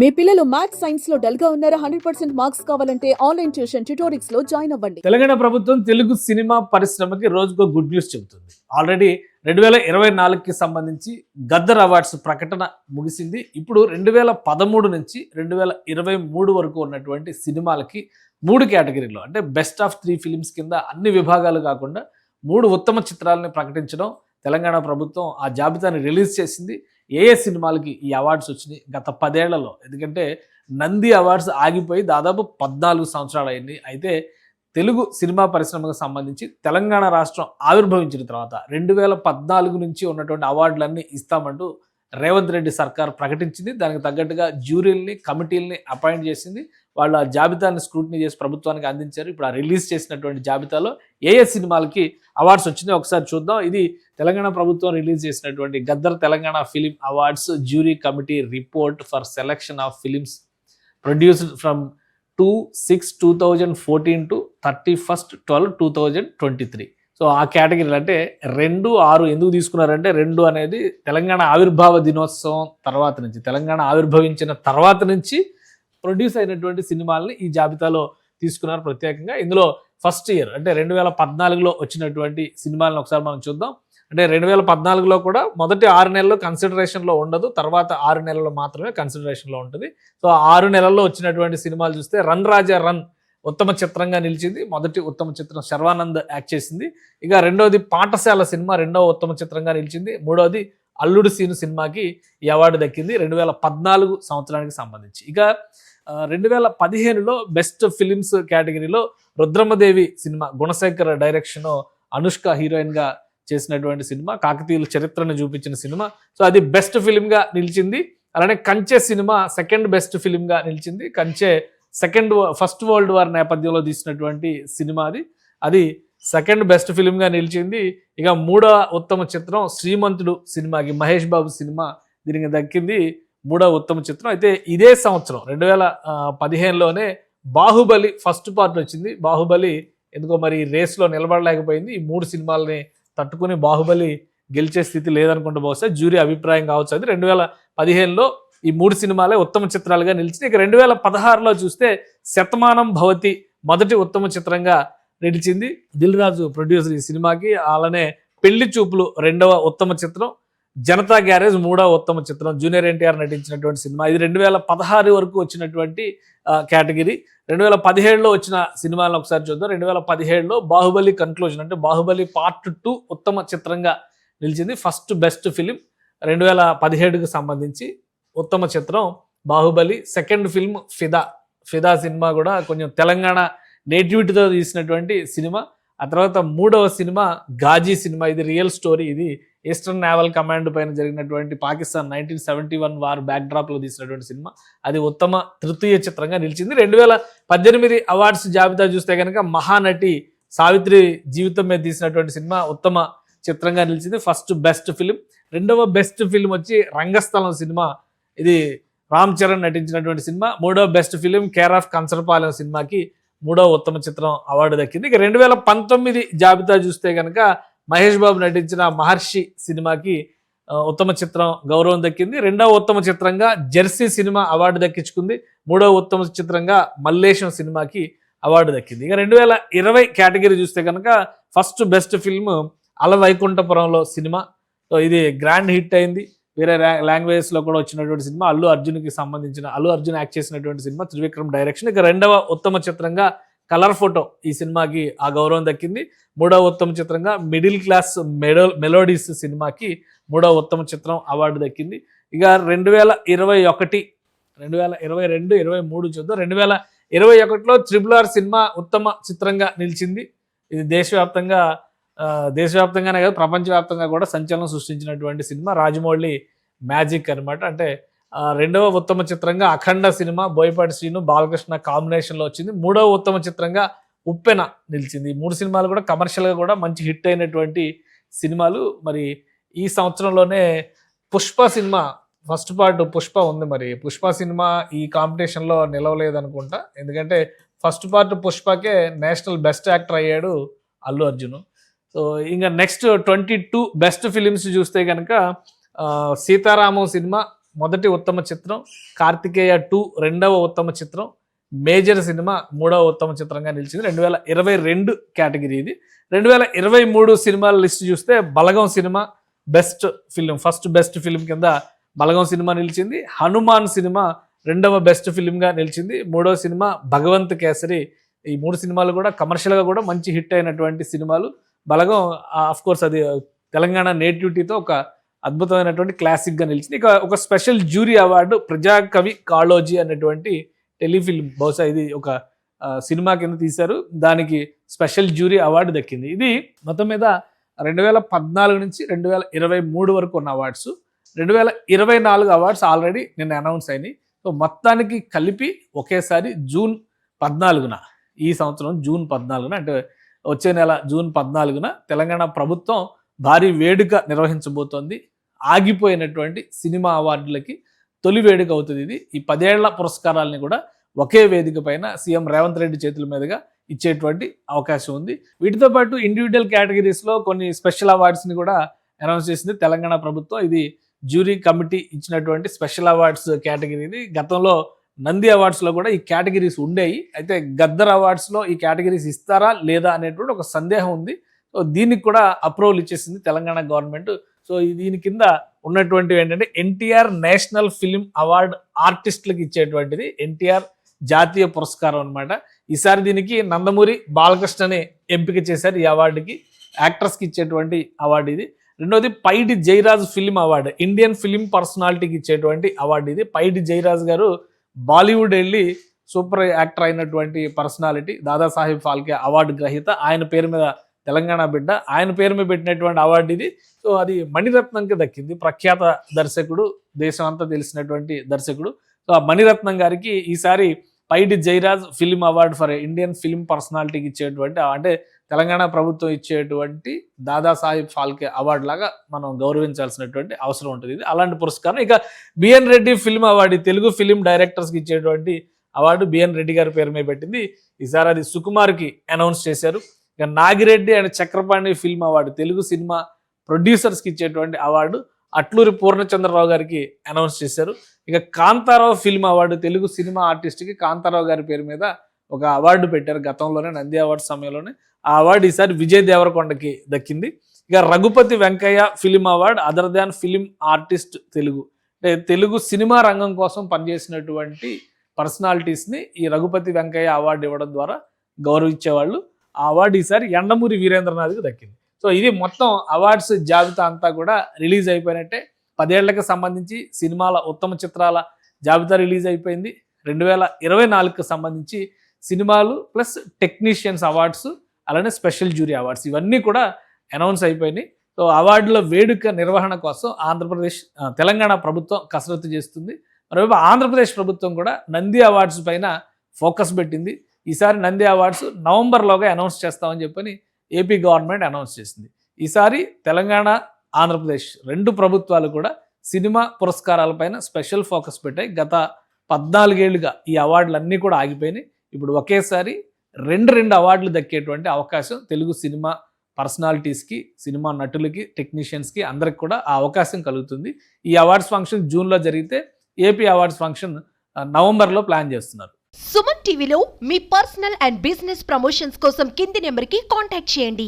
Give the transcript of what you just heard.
మీ పిల్లలు maths science లో dull గా ఉన్నారా? 100% మార్క్స్ కావాలంటే ఆన్లైన్ ట్యూషన్ ట్యుటోరిక్స్ లో జాయిన్ అవ్వండి. తెలంగాణ ప్రభుత్వం తెలుగు సినిమా పరిశ్రమకి రోజుకో గుడ్ న్యూస్ చెబుతుంది. ఆల్రెడీ 2024కి సంబంధించి గద్దర్ అవార్డ్స్ ప్రకటన ముగిసింది. ఇప్పుడు 2013 నుంచి 2023 వరకు ఉన్నటువంటి సినిమాలకి 3 కేటగిరీలో అంటే బెస్ట్ ఆఫ్ 3 ఫిలిమ్స్ కింద అన్ని విభాగాలు కాకుండా 3 ఉత్తమ చిత్రాలని ప్రకటించడం తెలంగాణ ప్రభుత్వం ఆ జాబితాని రిలీజ్ చేసింది. ఏ సినిమాలకి ఈ అవార్డ్స్ వచ్చినాయి గత 10 ఏళ్లలో? ఎందుకంటే నంది అవార్డ్స్ ఆగిపోయి దాదాపు 14 సంవత్సరాలు అయింది. అయితే తెలుగు సినిమా పరిశ్రమకు సంబంధించి తెలంగాణ రాష్ట్రం ఆవిర్భవించిన తర్వాత 2014 నుంచి ఉన్నటువంటి అవార్డులన్నీ ఇస్తామంటూ రేవంత్ రెడ్డి సర్కార్ ప్రకటించింది. దానికి తగ్గట్టుగా జ్యూరీల్ని కమిటీల్ని అపాయింట్ చేసింది. వాళ్ళ జాబితాని స్క్రూటినీ చేసి ప్రభుత్వానికి అందించారు. ఇప్పుడు ఆ రిలీజ్ చేసినటువంటి జాబితాలో ఏ సినిమాలకి అవార్డ్స్ వచ్చినాయో ఒకసారి చూద్దాం. ఇది తెలంగాణ ప్రభుత్వం రిలీజ్ చేసినటువంటి Gaddar Telangana film awards jury committee report for selection of films produced from 2/6/2014 to 31/12/2023. So ఆ కేటగిరీలు అంటే 2-6 ఎందుకు తీసుకున్నారంటే 2 అనేది తెలంగాణ ఆవిర్భావ దినోత్సవం తర్వాత నుంచి, తెలంగాణ ఆవిర్భవించిన తర్వాత నుంచి ప్రొడ్యూస్ అయినటువంటి సినిమాలని ఈ జాబితాలో తీసుకున్నారు ప్రత్యేకంగా. ఇందులో ఫస్ట్ ఇయర్ అంటే 2014లో వచ్చినటువంటి సినిమాలను ఒకసారి మనం చూద్దాం. అంటే 2014లో కూడా మొదటి 6 నెలలు కన్సిడరేషన్లో ఉండదు, తర్వాత 6 నెలలు మాత్రమే కన్సిడరేషన్లో ఉంటుంది. సో 6 నెలల్లో వచ్చినటువంటి సినిమాలు చూస్తే రన్ రాజా రన్ ఉత్తమ చిత్రంగా నిలిచింది. మొదటి ఉత్తమ చిత్రం శర్వానంద్ యాక్ట్ చేసింది. ఇక రెండోది పాఠశాల సినిమా రెండవ ఉత్తమ చిత్రంగా నిలిచింది. మూడోది అల్లుడు సీను సినిమాకి ఈ అవార్డు దక్కింది 2014 సంవత్సరానికి సంబంధించి. ఇక 2015లో బెస్ట్ ఫిలిమ్స్ కేటగిరీలో రుద్రమదేవి సినిమా గుణశేఖర్ డైరెక్షన్, అనుష్క హీరోయిన్గా చేసినటువంటి సినిమా, కాకతీయుల చరిత్రను చూపించిన సినిమా. సో అది బెస్ట్ ఫిలింగా నిలిచింది. అలానే కంచె సినిమా సెకండ్ బెస్ట్ ఫిలింగా నిలిచింది. కంచె ఫస్ట్ వరల్డ్ వార్ నేపథ్యంలో తీసినటువంటి సినిమా అది సెకండ్ బెస్ట్ ఫిలింగా నిలిచింది. ఇక మూడవ ఉత్తమ చిత్రం శ్రీమంతుడు సినిమాకి మహేష్ బాబు సినిమా దీనికి దక్కింది మూడవ ఉత్తమ చిత్రం. అయితే ఇదే సంవత్సరం 2015లోనే బాహుబలి ఫస్ట్ పార్ట్ వచ్చింది. బాహుబలి ఎందుకో మరి రేస్లో నిలబడలేకపోయింది. ఈ 3 సినిమాలని తట్టుకుని బాహుబలి గెలిచే స్థితి లేదనుకుంటూ బహుశా జ్యూరీ అభిప్రాయం కావచ్చు. అది 2015లో ఈ 3 సినిమాలే ఉత్తమ చిత్రాలుగా నిలిచింది. ఇక 2016లో చూస్తే శతమానం భవతి మొదటి ఉత్తమ చిత్రంగా నిలిచింది. దిల్ రాజు ప్రొడ్యూసర్ ఈ సినిమాకి. అలానే పెళ్లి చూపులు రెండవ ఉత్తమ చిత్రం, జనతా గ్యారేజ్ మూడవ ఉత్తమ చిత్రం, జూనియర్ ఎన్టీఆర్ నటించినటువంటి సినిమా. ఇది 2016 వరకు వచ్చినటువంటి కేటగిరీ. 2017లో వచ్చిన సినిమాలను ఒకసారి చూద్దాం. 2017లో బాహుబలి కన్క్లూజన్ అంటే బాహుబలి పార్ట్ 2 ఉత్తమ చిత్రంగా నిలిచింది. ఫస్ట్ బెస్ట్ ఫిలిం 2017కి సంబంధించి ఉత్తమ చిత్రం బాహుబలి. సెకండ్ ఫిల్మ్ ఫిదా సినిమా కూడా కొంచెం తెలంగాణ నేటివిటీతో తీసినటువంటి సినిమా. ఆ తర్వాత మూడవ సినిమా గాజీ సినిమా. ఇది రియల్ స్టోరీ. ఇది ఈస్టర్న్ నేవల్ కమాండ్ పైన జరిగినటువంటి పాకిస్తాన్ 1971 వార్ బ్యాక్డ్రాప్లో తీసినటువంటి సినిమా. అది ఉత్తమ తృతీయ చిత్రంగా నిలిచింది. 2018 అవార్డ్స్ జాబితా చూస్తే కనుక మహానటి సావిత్రి జీవితం మీద తీసినటువంటి సినిమా ఉత్తమ చిత్రంగా నిలిచింది. First best film. రెండవ బెస్ట్ ఫిలిం వచ్చి రంగస్థలం సినిమా. ఇది రామ్ చరణ్ నటించినటువంటి సినిమా. మూడవ best film care of Kancharapalem సినిమాకి మూడవ ఉత్తమ చిత్రం అవార్డు దక్కింది. ఇక 2019 జాబితా చూస్తే కనుక మహేష్ బాబు నటించిన మహర్షి సినిమాకి ఉత్తమ చిత్రం గౌరవం దక్కింది. రెండవ ఉత్తమ చిత్రంగా జెర్సీ సినిమా అవార్డు దక్కించుకుంది. మూడవ ఉత్తమ చిత్రంగా మల్లేశం సినిమాకి అవార్డు దక్కింది. ఇక 2020 కేటగిరీ చూస్తే కనుక ఫస్ట్ బెస్ట్ ఫిల్మ్ అల వైకుంఠపురంలో సినిమా. సో ఇది గ్రాండ్ హిట్ అయింది. వేరే లాంగ్వేజెస్లో కూడా వచ్చినటువంటి సినిమా. అల్లు అర్జున్ యాక్ట్ చేసినటువంటి సినిమా, త్రివిక్రమ్ డైరెక్షన్. ఇక రెండవ ఉత్తమ చిత్రంగా కలర్ ఫోటో ఈ సినిమాకి ఆ గౌరవం దక్కింది. మూడవ ఉత్తమ చిత్రంగా మిడిల్ క్లాస్ మెలోడీస్ సినిమాకి మూడవ ఉత్తమ చిత్రం అవార్డు దక్కింది. ఇక 2021, 2022, 2023 చూద్దాం. 2021లో RRR సినిమా ఉత్తమ చిత్రంగా నిలిచింది. ఇది దేశవ్యాప్తంగానే కాదు ప్రపంచవ్యాప్తంగా కూడా సంచలనం సృష్టించినటువంటి సినిమా. రాజమౌళి మ్యాజిక్ అనమాట. అంటే రెండవ ఉత్తమ చిత్రంగా అఖండ సినిమా బోయపాటి శ్రీను బాలకృష్ణ కాంబినేషన్లో వచ్చింది. మూడవ ఉత్తమ చిత్రంగా ఉప్పెన నిలిచింది. 3 సినిమాలు కూడా కమర్షియల్గా కూడా మంచి హిట్ అయినటువంటి సినిమాలు. మరి ఈ సంవత్సరంలోనే Pushpa cinema first part Pushpa ఉంది. మరి పుష్ప సినిమా ఈ కాంపిటీషన్లో నిలవలేదనుకుంటా. ఎందుకంటే ఫస్ట్ పార్ట్ పుష్పకే నేషనల్ బెస్ట్ యాక్టర్ అయ్యాడు అల్లు అర్జున్. సో ఇంకా నెక్స్ట్ 22 బెస్ట్ ఫిలిమ్స్ చూస్తే కనుక సీతారామం సినిమా మొదటి ఉత్తమ చిత్రం, కార్తికేయ 2 రెండవ ఉత్తమ చిత్రం, మేజర్ సినిమా మూడవ ఉత్తమ చిత్రంగా నిలిచింది. 2022 కేటగిరీ ఇది. 2023 సినిమాల లిస్ట్ చూస్తే Balagam cinema best film, first best film కింద బలగం సినిమా నిలిచింది. హనుమాన్ సినిమా రెండవ బెస్ట్ ఫిలింగా నిలిచింది. మూడవ సినిమా భగవంత్ కేసరి. ఈ 3 సినిమాలు కూడా కమర్షియల్గా కూడా మంచి హిట్ అయినటువంటి సినిమాలు. బలగం ఆఫ్ కోర్స్ అది తెలంగాణ నేటివిటీతో ఒక అద్భుతమైనటువంటి క్లాసిక్గా నిలిచింది. ఇక ఒక స్పెషల్ జ్యూరీ అవార్డు ప్రజాకవి కాళోజీ అనేటువంటి టెలిఫిల్మ్, బహుశా ఇది ఒక సినిమా కింద తీశారు, దానికి స్పెషల్ జ్యూరీ అవార్డు దక్కింది. ఇది మొత్తం మీద 2014 నుంచి 2023 వరకు ఉన్న అవార్డ్స్. 2024 అవార్డ్స్ ఆల్రెడీ నిన్న అనౌన్స్ అయినాయి. సో మొత్తానికి కలిపి ఒకేసారి జూన్ 14న, ఈ సంవత్సరం జూన్ 14న, అంటే వచ్చే నెల జూన్ 14న తెలంగాణ ప్రభుత్వం భారీ వేడుక నిర్వహించబోతోంది. ఆగిపోయినటువంటి సినిమా అవార్డులకి తొలి వేడుక అవుతుంది ఇది. ఈ 10 ఏళ్ల పురస్కారాలని కూడా ఒకే వేదిక పైన సీఎం రేవంత్ రెడ్డి చేతుల మీదుగా ఇచ్చేటువంటి అవకాశం ఉంది. వీటితో పాటు ఇండివిజువల్ కేటగిరీస్లో కొన్ని స్పెషల్ అవార్డ్స్ని కూడా అనౌన్స్ చేసింది తెలంగాణ ప్రభుత్వం. ఇది జ్యూరీ కమిటీ ఇచ్చినటువంటి స్పెషల్ అవార్డ్స్ కేటగిరీ ఇది. గతంలో నంది అవార్డ్స్లో కూడా ఈ కేటగిరీస్ ఉండేవి. అయితే గద్దర్ అవార్డ్స్లో ఈ కేటగిరీస్ ఇస్తారా లేదా అనేటువంటి ఒక సందేహం ఉంది. సో దీనికి కూడా అప్రూవల్ ఇచ్చేసింది తెలంగాణ గవర్నమెంట్. సో దీని కింద ఉన్నటువంటివి ఏంటంటే ఎన్టీఆర్ నేషనల్ ఫిలిం అవార్డ్ ఆర్టిస్టులకు ఇచ్చేటువంటిది ఎన్టీఆర్ జాతీయ పురస్కారం అనమాట. ఈసారి దీనికి నందమూరి బాలకృష్ణని ఎంపిక చేశారు. ఈ అవార్డుకి యాక్టర్స్కి ఇచ్చేటువంటి అవార్డు ఇది. రెండోది Paidi Jayaraj film award, Indian film పర్సనాలిటీకి ఇచ్చేటువంటి అవార్డు ఇది. పైడి జయరాజ్ గారు బాలీవుడ్ వెళ్ళి సూపర్ యాక్టర్ అయినటువంటి పర్సనాలిటీ, దాదాసాహెబ్ ఫాల్కే అవార్డు గ్రహీత. ఆయన పేరు మీద తెలంగాణ బిడ్డ, ఆయన పేరు మీద పెట్టినటువంటి అవార్డు ఇది. సో అది మణిరత్నంకి దక్కింది. ప్రఖ్యాత దర్శకుడు, దేశం అంతా తెలిసినటువంటి దర్శకుడు. సో ఆ మణిరత్నం గారికి ఈసారి Paidi Jayaraj film award for Indian film పర్సనాలిటీకి ఇచ్చేటువంటి, అంటే తెలంగాణ ప్రభుత్వం ఇచ్చేటువంటి దాదాసాహెబ్ ఫాల్కే అవార్డు లాగా మనం గౌరవించాల్సినటువంటి అవసరం ఉంటుంది. ఇది అలాంటి పురస్కారం. ఇక BN Reddy film award, Telugu film డైరెక్టర్స్కి ఇచ్చేటువంటి అవార్డు బిఎన్ రెడ్డి గారి పేరు మీద పెట్టింది. ఈసారి అది సుకుమార్కి అనౌన్స్ చేశారు. ఇక Nagi Reddy and Chakrapani film award, Telugu cinema ప్రొడ్యూసర్స్కి ఇచ్చేటువంటి అవార్డు అట్లూరి పూర్ణచంద్రరావు గారికి అనౌన్స్ చేశారు. ఇక Kantha Rao film award, Telugu cinema ఆర్టిస్ట్కి కాంతారావు గారి పేరు మీద ఒక అవార్డు పెట్టారు గతంలోనే, నంది అవార్డు సమయంలోనే. ఆ అవార్డు ఈసారి విజయ్ దేవరకొండకి దక్కింది. ఇక Raghupathi Venkaiah film award, other than film artist Telugu, అంటే తెలుగు సినిమా రంగం కోసం పనిచేసినటువంటి పర్సనాలిటీస్ని ఈ రఘుపతి వెంకయ్య అవార్డు ఇవ్వడం ద్వారా గౌరవించేవాళ్ళు. ఆ అవార్డు ఈసారి యండమూరి వీరేంద్రనాథ్కి దక్కింది. సో ఇది మొత్తం అవార్డ్స్ జాబితా అంతా కూడా రిలీజ్ అయిపోయినట్టే. 10 ఏళ్లకు సంబంధించి సినిమాల ఉత్తమ చిత్రాల జాబితా రిలీజ్ అయిపోయింది. 2024కి సంబంధించి సినిమాలు ప్లస్ టెక్నీషియన్స్ అవార్డ్స్, అలానే స్పెషల్ జ్యూరీ అవార్డ్స్, ఇవన్నీ కూడా అనౌన్స్ అయిపోయినాయి. సో అవార్డుల వేడుక నిర్వహణ కోసం తెలంగాణ ప్రభుత్వం కసరత్తు చేస్తుంది. మరోవైపు ఆంధ్రప్రదేశ్ ప్రభుత్వం కూడా నంది అవార్డ్స్ పైన ఫోకస్ పెట్టింది. ఈసారి నంది అవార్డ్స్ నవంబర్లోగా అనౌన్స్ చేస్తామని చెప్పని ఏపీ గవర్నమెంట్ అనౌన్స్ చేసింది. ఈసారి తెలంగాణ, ఆంధ్రప్రదేశ్ 2 ప్రభుత్వాలు కూడా సినిమా పురస్కారాలపైన స్పెషల్ ఫోకస్ పెట్టాయి. గత 14 ఏళ్లుగా ఈ అవార్డులన్నీ కూడా ఆగిపోయినాయి. ఇప్పుడు ఒకేసారి 2 అవార్డులు దక్కేటువంటి అవకాశం తెలుగు సినిమా పర్సనాలిటీస్కి, సినిమా నటులకి, టెక్నీషియన్స్కి అందరికి కూడా ఆ అవకాశం కలుగుతుంది. ఈ అవార్డ్స్ ఫంక్షన్ జూన్లో జరిగితే ఏపీ అవార్డ్స్ ఫంక్షన్ నవంబర్లో ప్లాన్ చేస్తున్నారు. సుమన్ టీవీలో మీ పర్సనల్ అండ్ బిజినెస్ ప్రమోషన్స్ కోసం కింది నెంబర్కి కాంటాక్ట్ చేయండి.